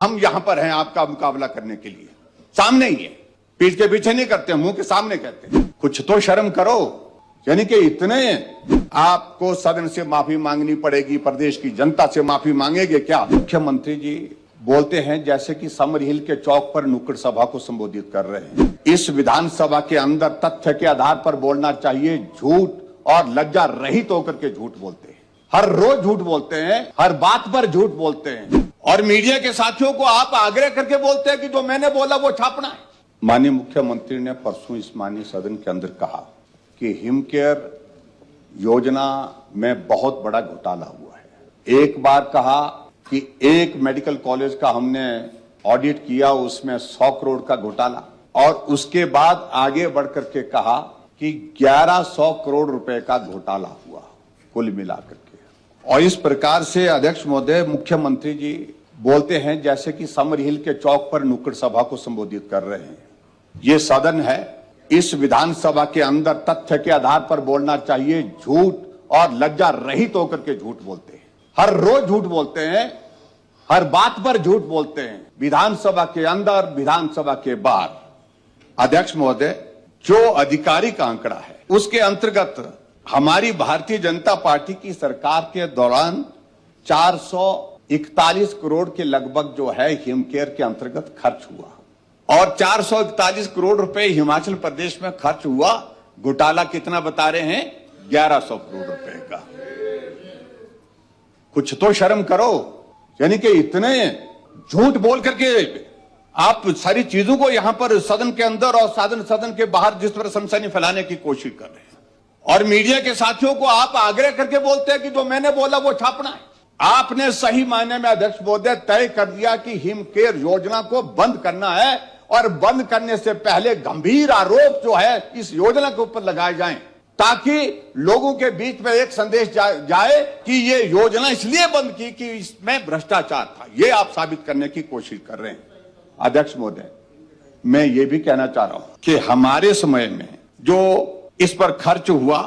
हम यहां पर हैं आपका मुकाबला करने के लिए, सामने ही है, पीठ के पीछे नहीं करते, मुंह के सामने कहते हैं। कुछ तो शर्म करो। यानी कि इतने आपको सदन से माफी मांगनी पड़ेगी, प्रदेश की जनता से माफी मांगेंगे क्या? मुख्यमंत्री जी बोलते हैं जैसे कि समर हिल के चौक पर नुक्कड़ सभा को संबोधित कर रहे हैं। इस विधानसभा के अंदर तथ्य के आधार पर बोलना चाहिए। झूठ और लज्जा रहित होकर के झूठ बोलते हैं, हर रोज झूठ बोलते हैं, हर बात पर झूठ बोलते हैं, और मीडिया के साथियों को आप आग्रह करके बोलते हैं कि जो मैंने बोला वो छापना है। माननीय मुख्यमंत्री ने परसों इस माननीय सदन के अंदर कहा कि हिमकेयर योजना में बहुत बड़ा घोटाला हुआ है। एक बार कहा कि एक मेडिकल कॉलेज का हमने ऑडिट किया, उसमें 100 करोड़ का घोटाला, और उसके बाद आगे बढ़कर के कहा कि 1100 करोड़ रुपए का घोटाला हुआ कुल मिलाकर के। और इस प्रकार से अध्यक्ष महोदय, मुख्यमंत्री जी बोलते हैं जैसे कि समर हिल के चौक पर नुक्कड़ सभा को संबोधित कर रहे हैं। ये सदन है, इस विधानसभा के अंदर तथ्य के आधार पर बोलना चाहिए। झूठ और लज्जा रहित होकर के झूठ बोलते हैं, हर रोज झूठ बोलते हैं, हर बात पर झूठ बोलते हैं, विधानसभा के अंदर, विधानसभा के बाहर। अध्यक्ष महोदय, जो आधिकारिक आंकड़ा है उसके अंतर्गत हमारी भारतीय जनता पार्टी की सरकार के दौरान 441 करोड़ के लगभग जो है हिमकेयर के अंतर्गत खर्च हुआ, और 441 करोड़ रुपए हिमाचल प्रदेश में खर्च हुआ। घोटाला कितना बता रहे हैं? 1100 करोड़ रुपए का। कुछ तो शर्म करो। यानी कि इतने झूठ बोल करके आप सारी चीजों को यहां पर सदन के अंदर और सदन के बाहर जिस तरह सनसनी फैलाने की कोशिश कर रहे हैं, और मीडिया के साथियों को आप आग्रह करके बोलते हैं कि जो मैंने बोला वो छापना है। आपने सही मायने में अध्यक्ष महोदय तय कर दिया कि हिमकेयर योजना को बंद करना है, और बंद करने से पहले गंभीर आरोप जो है इस योजना के ऊपर लगाए जाएं, ताकि लोगों के बीच में एक संदेश जाए कि ये योजना इसलिए बंद की कि इसमें भ्रष्टाचार था। ये आप साबित करने की कोशिश कर रहे हैं। अध्यक्ष महोदय, मैं ये भी कहना चाह रहा हूं कि हमारे समय में जो इस पर खर्च हुआ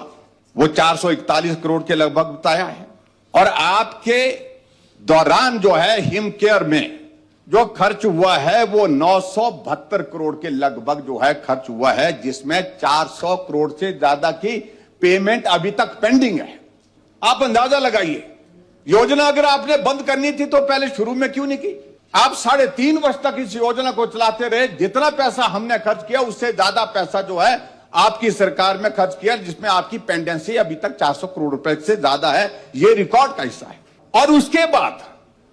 वो 441 करोड़ के लगभग बताया है, और आपके दौरान जो है हिमकेयर में जो खर्च हुआ है वो 972 करोड़ के लगभग जो है खर्च हुआ है, जिसमें 400 करोड़ से ज्यादा की पेमेंट अभी तक पेंडिंग है। आप अंदाजा लगाइए, योजना अगर आपने बंद करनी थी तो पहले शुरू में क्यों नहीं की? आप 3.5 वर्ष तक इस योजना को चलाते रहे। जितना पैसा हमने खर्च किया उससे ज्यादा पैसा जो है आपकी सरकार में खर्च किया, जिसमें आपकी पेंडेंसी अभी तक 400 करोड़ रुपए से ज्यादा है। ये रिकॉर्ड का हिस्सा है। और उसके बाद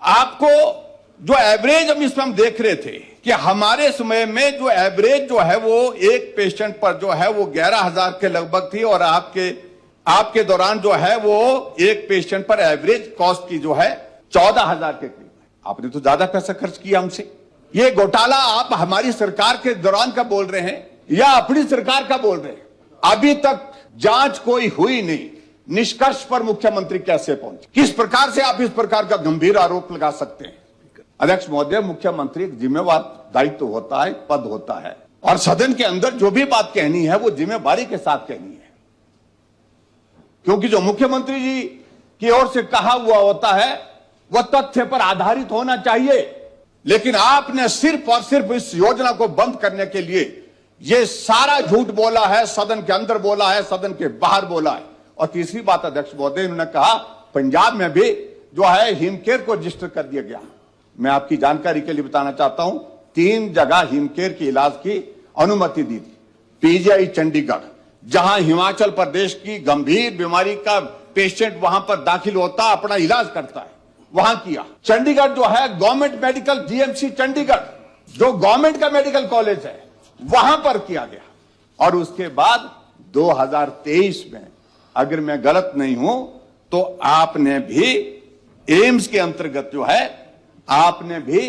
आपको जो एवरेज हम देख रहे थे कि हमारे समय में जो एवरेज जो है वो एक पेशेंट पर जो है वो 11,000 के लगभग थी, और आपके दौरान जो है वो एक पेशेंट पर एवरेज कॉस्ट की जो है 14,000 के करीब है। आपने तो ज्यादा पैसा खर्च किया हमसे। ये घोटाला आप हमारी सरकार के दौरान का बोल रहे हैं या अपनी सरकार का बोल रहे हैं? अभी तक जांच कोई हुई नहीं। निष्कर्ष पर मुख्यमंत्री कैसे पहुंचे? किस प्रकार से आप इस प्रकार का गंभीर आरोप लगा सकते हैं? अध्यक्ष महोदय, मुख्यमंत्री एक जिम्मेवार दायित्व होता है, पद होता है, और सदन के अंदर जो भी बात कहनी है वो जिम्मेवारी के साथ कहनी है, क्योंकि जो मुख्यमंत्री जी की ओर से कहा हुआ होता है वह तथ्य पर आधारित होना चाहिए। लेकिन आपने सिर्फ और सिर्फ इस योजना को बंद करने के लिए ये सारा झूठ बोला है, सदन के अंदर बोला है, सदन के बाहर बोला है। और तीसरी बात अध्यक्ष महोदय, उन्होंने कहा पंजाब में भी जो है हिमकेयर को रजिस्टर कर दिया गया। मैं आपकी जानकारी के लिए बताना चाहता हूं, 3 जगह हिमकेयर के इलाज की अनुमति दी थी। पीजीआई चंडीगढ़, जहां हिमाचल प्रदेश की गंभीर बीमारी का पेशेंट वहां पर दाखिल होता, अपना इलाज करता है, वहां किया। चंडीगढ़ जो है गवर्नमेंट मेडिकल जीएमसी चंडीगढ़, जो गवर्नमेंट का मेडिकल कॉलेज है, वहां पर किया गया। और उसके बाद 2023 में, अगर मैं गलत नहीं हूं, तो आपने भी एम्स के अंतर्गत जो है आपने भी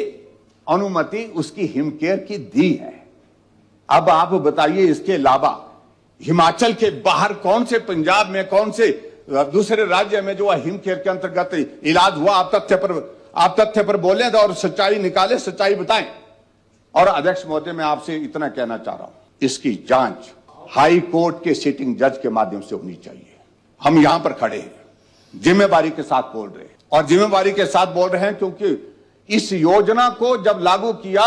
अनुमति उसकी हिमकेयर की दी है। अब आप बताइए, इसके अलावा हिमाचल के बाहर कौन से, पंजाब में कौन से दूसरे राज्य में जो हिमकेयर के अंतर्गत इलाज हुआ? आप तथ्य पर बोले और सच्चाई निकाले, सच्चाई बताएं। और अध्यक्ष महोदय, मैं आपसे इतना कहना चाह रहा हूं, इसकी जांच हाई कोर्ट के सिटिंग जज के माध्यम से होनी चाहिए। हम यहां पर खड़े हैं, जिम्मेवारी के साथ बोल रहे हैं, और जिम्मेवारी के साथ बोल रहे हैं क्योंकि इस योजना को जब लागू किया,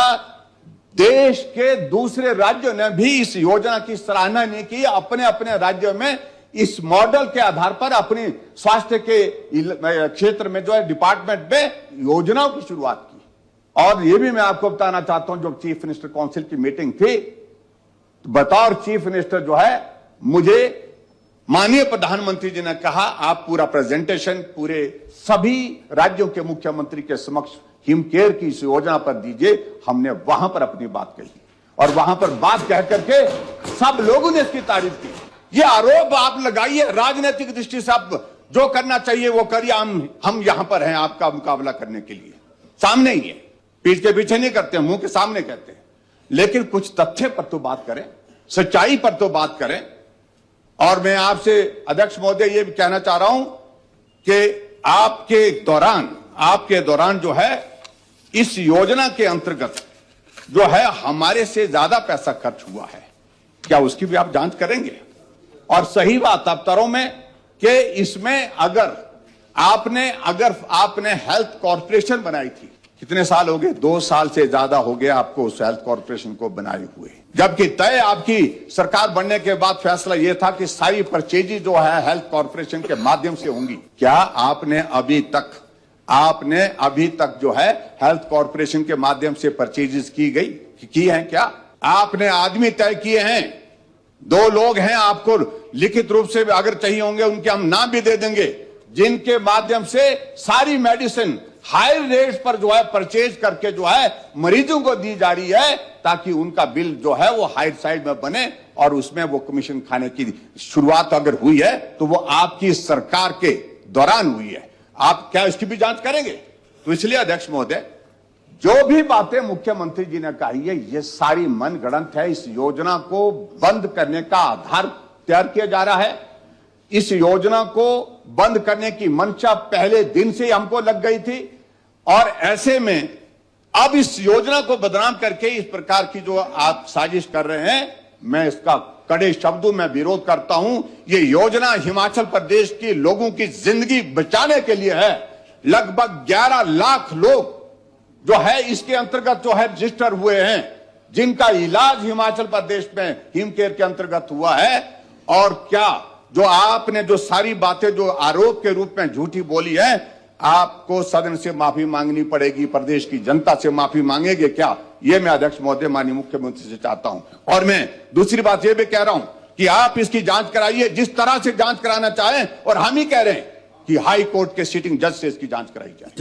देश के दूसरे राज्यों ने भी इस योजना की सराहना नहीं की। अपने अपने राज्यों में इस मॉडल के आधार पर अपनी स्वास्थ्य के क्षेत्र में जो है डिपार्टमेंट में योजनाओं की शुरुआत की। और यह भी मैं आपको बताना चाहता हूं, जब चीफ मिनिस्टर काउंसिल की मीटिंग थी, तो बतौर चीफ मिनिस्टर जो है मुझे माननीय प्रधानमंत्री जी ने कहा, आप पूरा प्रेजेंटेशन पूरे सभी राज्यों के मुख्यमंत्री के समक्ष हिमकेयर की इस योजना पर दीजिए। हमने वहां पर अपनी बात कही और वहां पर बात कह करके सब लोगों ने इसकी तारीफ की। ये आरोप आप लगाइए राजनीतिक दृष्टि से, आप जो करना चाहिए वो करिए, हम यहां पर हैं आपका मुकाबला करने के लिए, सामने ही है, पीठ के पीछे नहीं करते, मुंह के सामने कहते हैं। लेकिन कुछ तथ्य पर तो बात करें, सच्चाई पर तो बात करें। और मैं आपसे अध्यक्ष महोदय ये भी कहना चाह रहा हूं कि आपके दौरान जो है इस योजना के अंतर्गत जो है हमारे से ज्यादा पैसा खर्च हुआ है, क्या उसकी भी आप जांच करेंगे? और सही बात अवसरों में कि इसमें अगर आपने हेल्थ कॉर्पोरेशन बनाई थी, कितने साल हो गए? 2 साल से ज्यादा हो गया आपको उस हेल्थ कॉर्पोरेशन को बनाए हुए, जबकि तय आपकी सरकार बनने के बाद फैसला यह था कि सारी परचेजी जो है हेल्थ कॉर्पोरेशन के माध्यम से होंगी। क्या आपने अभी तक जो है हेल्थ कॉर्पोरेशन के माध्यम से परचेजेस की हैं? क्या आपने आदमी तय किए हैं? 2 लोग हैं, आपको लिखित रूप से अगर चाहिए होंगे उनके हम नाम भी दे देंगे, जिनके माध्यम से सारी मेडिसिन हाई रेट पर जो है परचेज करके जो है मरीजों को दी जा रही है, ताकि उनका बिल जो है वो हाई साइड में बने और उसमें वो कमीशन खाने की शुरुआत अगर हुई है तो वो आपकी सरकार के दौरान हुई है। आप क्या इसकी भी जांच करेंगे? तो इसलिए अध्यक्ष महोदय, जो भी बातें मुख्यमंत्री जी ने कही है ये सारी मनगढ़ंत है। इस योजना को बंद करने का आधार तैयार किया जा रहा है। इस योजना को बंद करने की मंशा पहले दिन से हमको लग गई थी और ऐसे में अब इस योजना को बदनाम करके इस प्रकार की जो आप साजिश कर रहे हैं, मैं इसका कड़े शब्दों में विरोध करता हूं। ये योजना हिमाचल प्रदेश के लोगों की जिंदगी बचाने के लिए है। लगभग 11 लाख लोग जो है इसके अंतर्गत जो है रजिस्टर हुए हैं, जिनका इलाज हिमाचल प्रदेश में हिमकेयर के अंतर्गत हुआ है। और क्या जो आपने जो सारी बातें जो आरोप के रूप में झूठी बोली है, आपको सदन से माफी मांगनी पड़ेगी, प्रदेश की जनता से माफी मांगेंगे क्या? ये मैं अध्यक्ष महोदय माननीय मुख्यमंत्री से चाहता हूं। और मैं दूसरी बात ये भी कह रहा हूं कि आप इसकी जांच कराइए जिस तरह से जांच कराना चाहें, और हम ही कह रहे हैं कि हाई कोर्ट के सिटिंग जज से इसकी जांच कराई जाए।